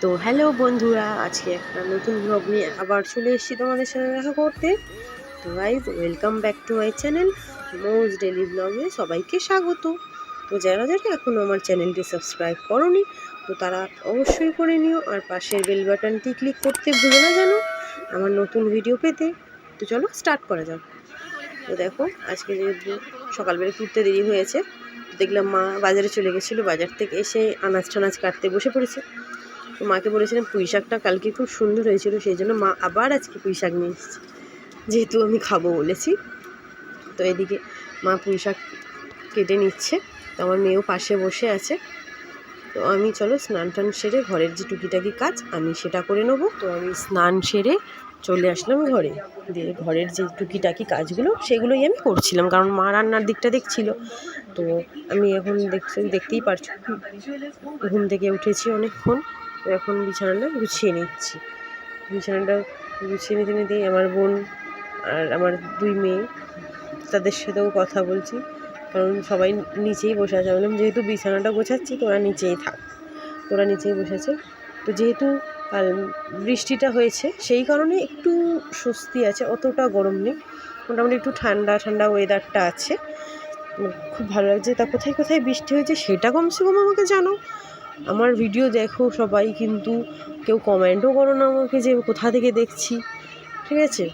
তো হ্যালো বন্ধুরা, আজকে একটা নতুন ব্লগ নিয়ে আবার চলে এসেছি তোমাদের সাথে দেখা করতে। তো guys, welcome back to my channel Mouj daily ব্লগে সবাইকে স্বাগত। তো যারা যারা এখনও আমার চ্যানেলটি সাবস্ক্রাইব করোনি, তো তারা অবশ্যই করে নিও, আর পাশের বেল বাটনটি ক্লিক করতে ভুলো না যেন আমার নতুন ভিডিও পেতে। তো চলো স্টার্ট করা যাক। তো দেখো, আজকে যেহেতু সকালবেলা তুলতে দেরি হয়েছে, দেখলাম মা বাজারে চলে গেছিলো, বাজার থেকে এসে আনাজ টানাজ কাটতে বসে পড়েছে। তো মাকে বলেছিলাম পুঁই শাকটা কালকে খুব সুন্দর হয়েছিল, সেই জন্য মা আবার আজকে পুঁই শাক নিয়ে এসেছে, যেহেতু আমি খাবো বলেছি। তো এদিকে মা পুঁই শাক কেটে নিচ্ছে, তো আমার মেয়েও পাশে বসে আছে। তো আমি চলো স্নান টান সেরে ঘরের যে টুকিটাকি কাজ আমি সেটা করে নেবো। তো আমি স্নান সেরে চলে আসলাম ঘরে, দিয়ে ঘরের যে টুকিটাকি কাজগুলো সেগুলোই আমি করছিলাম, কারণ মা রান্নার দিকটা দেখছিল। তো আমি এখন দেখতেই পারছো ঘুম থেকে উঠেছি অনেকক্ষণ। তো এখন বিছানাটা গুছিয়ে নিচ্ছি। বিছানাটা গুছিয়ে নিতে নিতেই আমার বোন আর আমার দুই মেয়ে, তাদের সাথেও কথা বলছি, কারণ সবাই নিচেই বসে আছে। বললাম যেহেতু বিছানাটা গোছাচ্ছি তোরা নিচেই থাক, তোরা নিচেই বসেছে। তো যেহেতু কাল বৃষ্টিটা হয়েছে সেই কারণে একটু স্বস্তি আছে, অতটা গরম নেই, মোটামুটি একটু ঠান্ডা ঠান্ডা ওয়েদারটা আছে, খুব ভালো লাগছে। তা কোথায় কোথায় বৃষ্টি হয়েছে সেটা কমসে কম আমাকে জানো। আমার ভিডিও দেখো সবাই, কিন্তু কেউ কমেন্টও করো না আমাকে যে কোথা থেকে দেখছি, ঠিক আছে?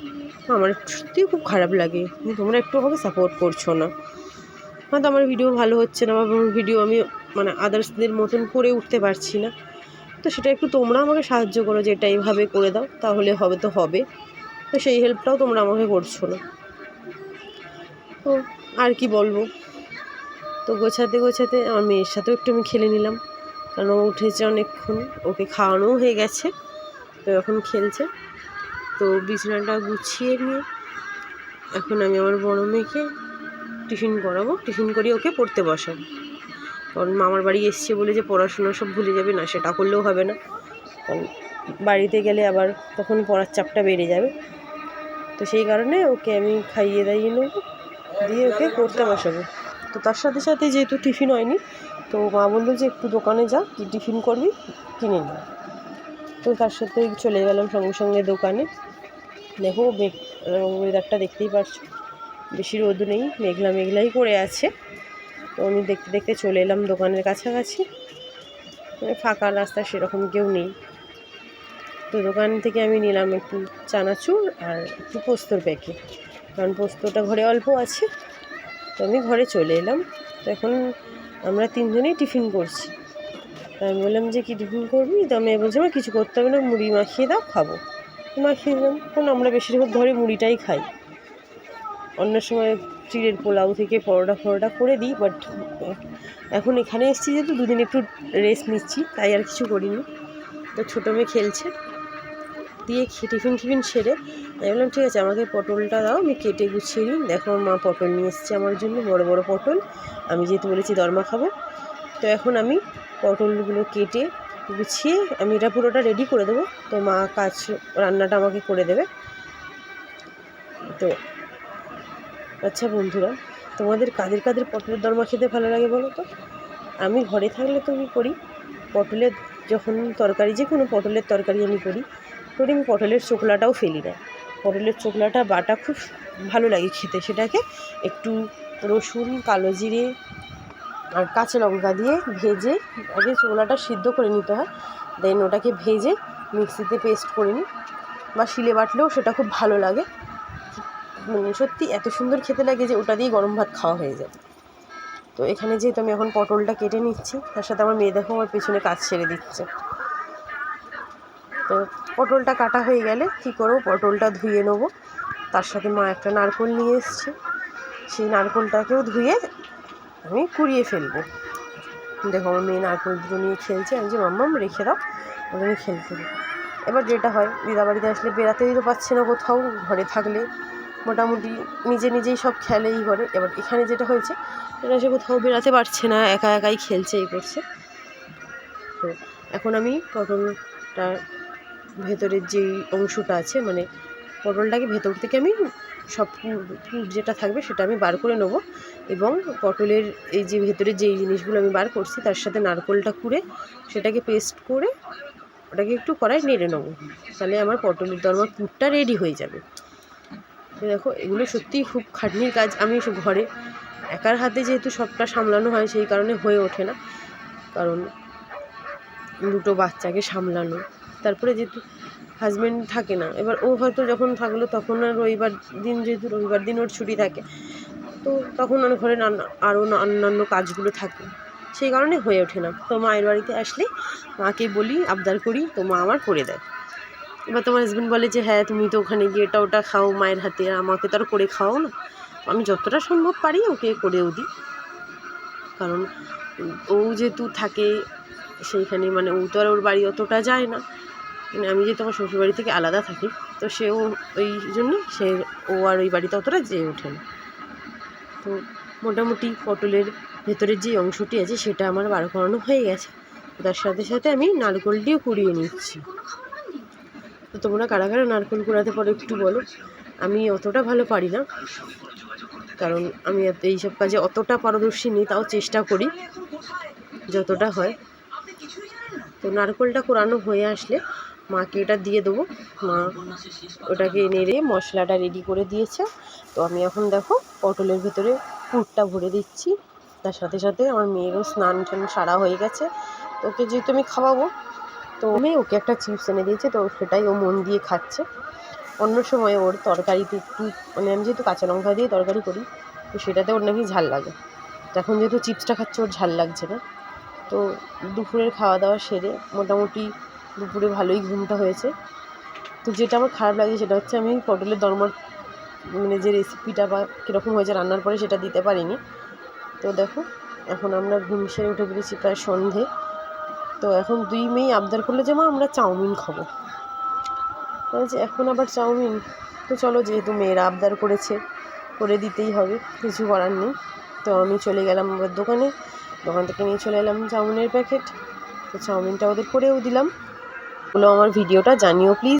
আমার সত্যিই খুব খারাপ লাগে, তোমরা একটু আমাকে সাপোর্ট করছো না। হয়তো আমার ভিডিও ভালো হচ্ছে না, বা আমার ভিডিও আমি মানে আদার্সদের মতন করে উঠতে পারছি না, তো সেটা একটু তোমরা আমাকে সাহায্য করো যে এটা এইভাবে করে দাও, তাহলে হবে তো হবে। তো সেই হেল্পটাও তোমরা আমাকে করছো না। তো আর কি বলবো। তো গোছাতে গোছাতে আমার মেয়ের সাথেও একটু আমি খেলে নিলাম, কারণ ও উঠেছে অনেকক্ষণ, ওকে খাওয়ানোও হয়ে গেছে, তো এখন খেলছে। তো বিছানাটা গুছিয়ে নিয়ে এখন আমি আমার বড় মেয়েকে টিফিন করাবো, টিফিন করিয়ে ওকে পড়তে বসাবো। কারণ মামার বাড়ি এসছে বলে যে পড়াশোনা সব ভুলে যাবে না, সেটা করলেও হবে না, কারণ বাড়িতে গেলে আবার তখন পড়ার চাপটা বেড়ে যাবে। তো সেই কারণে ওকে আমি খাইয়ে দাইয়ে নেবো, দিয়ে ওকে পড়তে বসাবো। তো তার সাথে সাথে যেহেতু টিফিন হয়নি, তো মা বললো যে একটু দোকানে যা, কি টিফিন করবি কিনে নি। তো তার সাথে চলে গেলাম সঙ্গে সঙ্গে দোকানে। দেখো ওয়েদারটা দেখতেই পারছো, বেশি রোদ নেই, মেঘলা মেঘলাই করে আছে। তো আমি দেখতে দেখতে চলে এলাম দোকানের কাছাকাছি, মানে ফাঁকা রাস্তা, সেরকম কেউ নেই। তো দোকান থেকে আমি নিলাম একটু চানাচুর আর একটু পোস্তর প্যাকেট, কারণ পোস্তটা ঘরে অল্প আছে। তো আমি ঘরে চলে এলাম। তো এখন আমরা তিনজনেই টিফিন করছি। তো আমি বললাম যে কী টিফিন করবি? তো আমি বলছি আমার কিছু করতে হবে না, মুড়ি মাখিয়ে দাও, খাবো। মাখিয়ে দিলাম, কারণ আমরা বেশিরভাগ ঘরে মুড়িটাই খাই। অন্য সময় চিড়ের পোলাও থেকে পরোটা করে দিই, বাট এখন এখানে এসেছি যেহেতু দুদিন একটু রেস্ট নিচ্ছি, তাই আর কিছু করিনি। তো ছোটো মেয়ে খেলছে, দিয়ে টিফিন সেরে আমি বললাম ঠিক আছে আমাকে পটলটা দাও, আমি কেটে গুছিয়ে নিই। দেখো মা পটল নিয়ে এসছে আমার জন্য, বড় বড় পটল, আমি যেহেতু বলেছি দরমা খাবো। তো এখন আমি পটলগুলো কেটে গুছিয়ে আমি এটা পুরোটা রেডি করে দেবো। তো মা রান্নাটা আমাকে করে দেবে। তো আচ্ছা বন্ধুরা, তোমাদের কাদের কাদের পটলের দরমা খেতে ভালো লাগে বলো তো? আমি ঘরে থাকলে তো কী করি, পটলের যখন তরকারি, যে কোনো পটলের তরকারি আমি করি আমি পটলের চোখলাটাও ফেলি না। পটলের চোখলাটা বাটা খুব ভালো লাগে খেতে, সেটাকে একটু রসুন, কালো জিরে আর কাঁচা লঙ্কা দিয়ে ভেজে আগে চোখলাটা সিদ্ধ করে নিতে হয়, দেন ওটাকে ভেজে মিক্সিতে পেস্ট করে নিই, বা শিলে বাটলেও সেটা খুব ভালো লাগে। মানে সত্যি এত সুন্দর খেতে লাগে যে ওটা দিয়ে গরম ভাত খাওয়া হয়ে যায়। তো এখানে যেহেতু আমি এখন পটলটা কেটে নিচ্ছি, তার সাথে আমার মেয়ে দেখো আমার পেছনে কাজ ছেড়ে দিচ্ছে। তো পটলটা কাটা হয়ে গেলে কী করবো, পটলটা ধুয়ে নেবো। তার সাথে মা একটা নারকেল নিয়ে এসছে, সেই নারকেলটাকেও ধুয়ে আমি কুড়িয়ে ফেলবো। দেখো আমার মেয়ে নারকেল দুটো নিয়ে খেলছে, আমি যে মাম্মাম রেখে দাও, ওখানে খেলতে দেবো। এবার যেটা হয়, দিদাবাড়িতে আসলে বেরাতেই তো পাচ্ছে না কোথাও, ঘরে থাকলে মোটামুটি নিজেই সব খেলেই করে। এবার এখানে যেটা হয়েছে, এটা সে কোথাও বেরাতে পারছে না, একা একাই খেলছে, এই করছে। তো এখন আমি পটলটা ভেতরের যেই অংশটা আছে, মানে পটলটাকে ভেতর থেকে আমি সব যেটা থাকবে সেটা আমি বার করে নেবো, এবং পটলের এই যে ভেতরের যেই জিনিসগুলো আমি বার করছি তার সাথে নারকেলটা কুড়ে সেটাকে পেস্ট করে ওটাকে একটু কড়াই নেড়ে নেবো, তাহলে আমার পটলের দরমার পুরটা রেডি হয়ে যাবে। তো দেখো এগুলো সত্যিই খুব খাটনির কাজ। আমি ঘরে একার হাতে যেহেতু সবটা সামলানো হয় সেই কারণে হয়ে ওঠে না, কারণ দুটো বাচ্চাকে সামলানো, তারপরে যেহেতু হাজব্যান্ড থাকে না, এবার ও হয়তো যখন থাকলো তখন আর রবিবার দিন, যেহেতু রবিবার দিন ওর ছুটি থাকে, তো তখন আর ঘরে আরও অন্যান্য কাজগুলো থাকে, সেই কারণে হয়ে ওঠে না। তো মায়ের বাড়িতে আসলে মাকে বলি, আবদার করি, তো মা আমার করে দেয়। এবার তোমার হাজব্যান্ড বলে যে হ্যাঁ তুমি তো ওখানে গিয়ে এটা ওটা খাও মায়ের হাতে, আমাকে তো আর করে খাও না। আমি যতটা সম্ভব পারি ওকে করেও দিই, কারণ ও যেহেতু থাকে সেইখানে, মানে ও তো আর ওর বাড়ি অতটা যায় না, মানে আমি যেহেতু আমার শ্বশুরবাড়ি থেকে আলাদা থাকি, তো সেও ওই জন্য ও আর ওই বাড়িতে অতটা যেয়ে ওঠে না। তো মোটামুটি পটলের ভেতরের যে অংশটি আছে সেটা আমার বার করানো হয়ে গেছে। তার সাথে সাথে আমি নারকেলটিও কুড়িয়ে নিচ্ছি। তো তোমরা কারা কারা নারকেল কুড়াতে পারো একটু বলো। আমি অতটা ভালো পারি না, কারণ আমি এইসব কাজে অতটা পারদর্শী নেই, তাও চেষ্টা করি যতটা হয়। তো নারকেলটা কোরানো হয়ে আসলে মাকে এটা দিয়ে দেবো। মা ওটাকে নেড়ে মশলাটা রেডি করে দিয়েছে। তো আমি এখন দেখো পটলের ভেতরে পুরটা ভরে দিচ্ছি। তার সাথে সাথে আমার মেয়েরও স্নান টান সারা হয়ে গেছে, তো ওকে যেহেতু আমি খাওয়াবো, তো আমি ওকে একটা চিপস এনে দিয়েছি, তো সেটাই ও মন দিয়ে খাচ্ছে। অন্য সময় ওর তরকারিতে একটু, মানে আমি যেহেতু কাঁচা লঙ্কা দিয়ে তরকারি করি, তো সেটাতে ওর নাকি ঝাল লাগে। তো এখন যেহেতু চিপসটা খাচ্ছে ওর ঝাল লাগছে না। তো দুপুরের খাওয়া দাওয়া সেরে মোটামুটি দুপুরে ভালোই ঘুমটা হয়েছে। তো যেটা আমার খারাপ লাগে সেটা হচ্ছে আমি পটলের দরমার মানে যে রেসিপিটা বা কীরকম হয়েছে রান্নার পরে সেটা দিতে পারিনি। তো দেখো এখন আমরা ঘুম সেরে উঠে পড়েছি প্রায় সন্ধে। তো এখন দুই মেয়ে আবদার করলো যে মা আমরা চাউমিন খাবো। যে এখন আবার চাউমিন, তো চলো যেহেতু মেয়েরা আবদার করেছে করে দিতেই হবে, কিছু করার নেই। তো আমি চলে গেলাম আমার দোকান থেকে নিয়ে চলে এলাম চাউমিনের প্যাকেট। তো চাউমিনটা ওদের করেও দিলাম। বলো আমার ভিডিওটা জানিও প্লিজ।